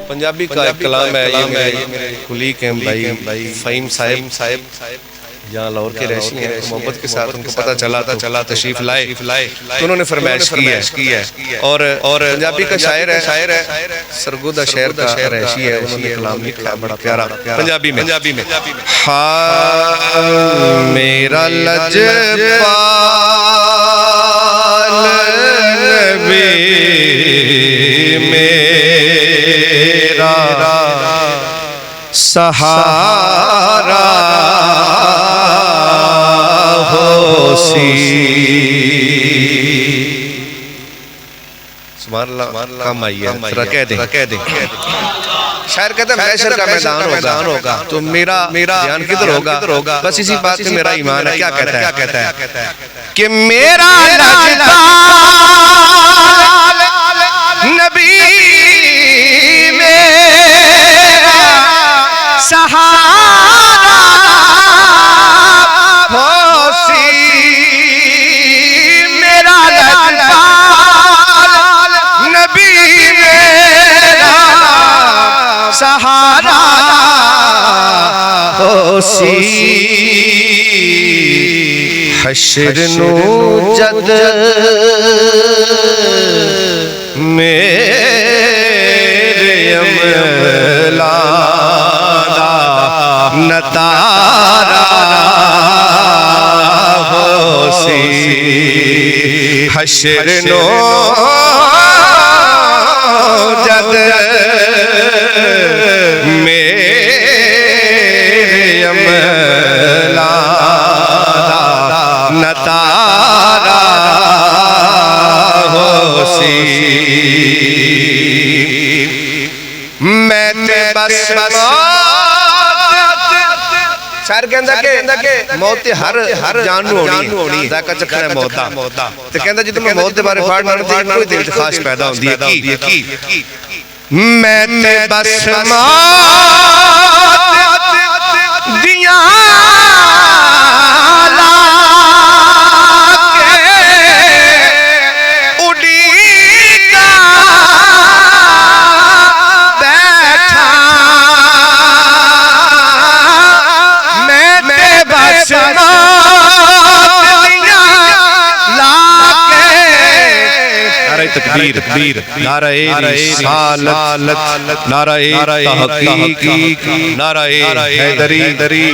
पंजाबी का एक कलाम है, ये मेरे कुलीग हैं भाई फ़हीम साहिब यहाँ लाहौर के रहशी हैं। तो मोहब्बत के साथ उनको पता चला तशरीफ लाए तो उन्होंने फरमाइश की है। और पंजाबी का शायर है, सरगोदा शहर का रहशी है, उन्होंने कलाम लिखा है बड़ा प्यारा पंजाबी में। हाँ मेरा लजपाल नबी मेरा सहारा होसी। सुभान अल्लाह काम आई है, कह दे शायर कहते हैं महशर का मैदान होगा तो मेरा ध्यान किधर होगा। बस इसी बात में मेरा ईमान है। क्या कहता है कि मेरा लजपाल नबी मेरा सहारा होसी। मेरा लजपाल नबी मेरा सहारा होसी। हश्र नो जद मेरे अमला नतारा होसी। हश्र नो जद मेरे अमला नतारा होसी। मैं बस शायर कहंदा के मौत हर जानू होनी जाका चखना मौत दा ते कहंदा जिद्द मैं मौत दे बारे पढ़ना कोई दिल च खास पैदा होंदी है की मैं ते बस मौत दियां तकबीर नारे रिसालत नारे तहकीक नारे हैदरी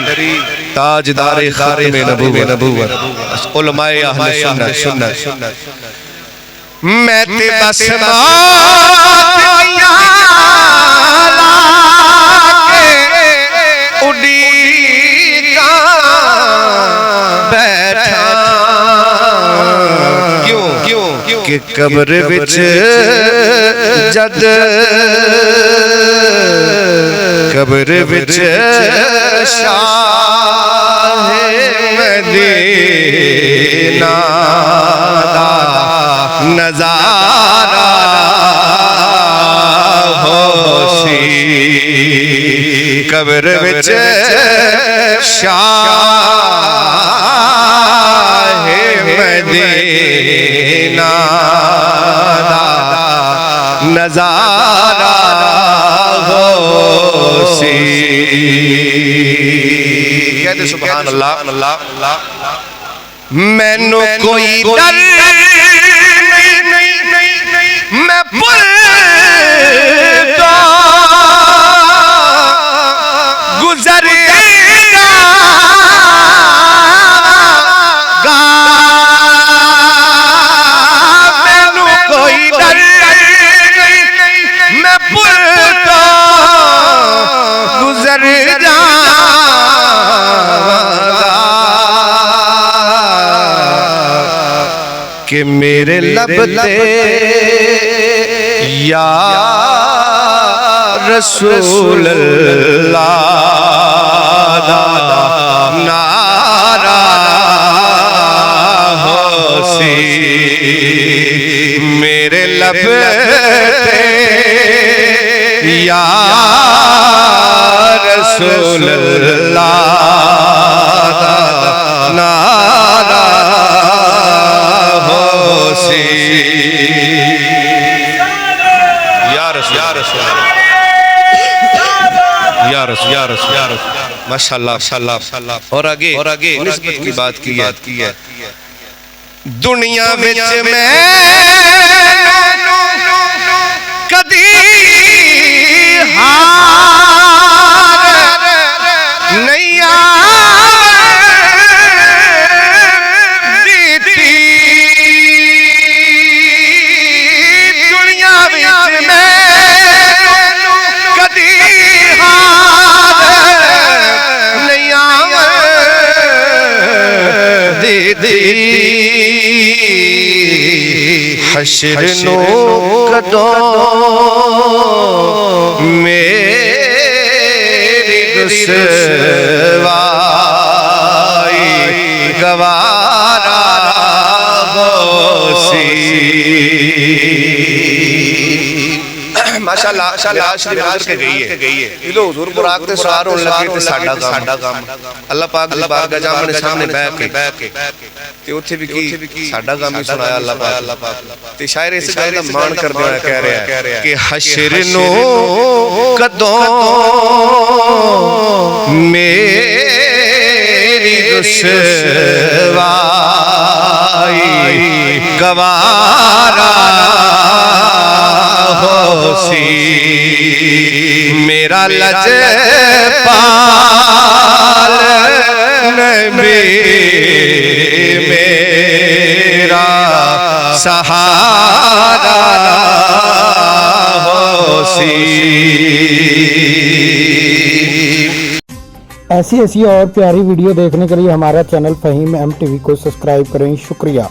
ताजदारे खातिमे नबूवत उलमाए अहले सुन्नत। मैं ते बस मौतियां लाके उड़ीका बैठा कि कब्र विच जद कब्र विच शाह मदीना दा नजारा होसी। कब्र विच शाह मदीना नजारा होसी। कहते सुभान अल्लाह। मैनू कोई डर नहीं मैं भूल तो गुजरेगा मैनू कोई डर मैं भूल तो गुजर जाऊंगा कि मेरे लब ते या रसूल अल्लाह नारा होसी। मेरे लब ते या रसूल अल्लाह माशाल्लाह माशाल्लाह। और आगे निस्बत की बात की है। दुनिया विच मैं कदी हार नहीं आती, दुनिया विच मैं कदी हार नहीं आती। हशर नो कदों मेरी रुसवाई गवारा होसी। माशाअल्लाह शरीफ गुजर के गई है। इलो हुजूर बुराक ते सार होने लगे ते साडा काम अल्लाह पाक दी बारगाह जामने सामने बैठ के ते उथे भी की साडा काम ही सुनाया अल्लाह पाक। ते शायर इस गल दा मान करदे होए कह रहा है कि हशर नो कदों मेरी रुसवाई गवारा होसी। मेरा लजपाल नबी मेरा सहारा होसी। ऐसी और प्यारी वीडियो देखने के लिए हमारा चैनल फ़हीम MTV को सब्सक्राइब करें। शुक्रिया।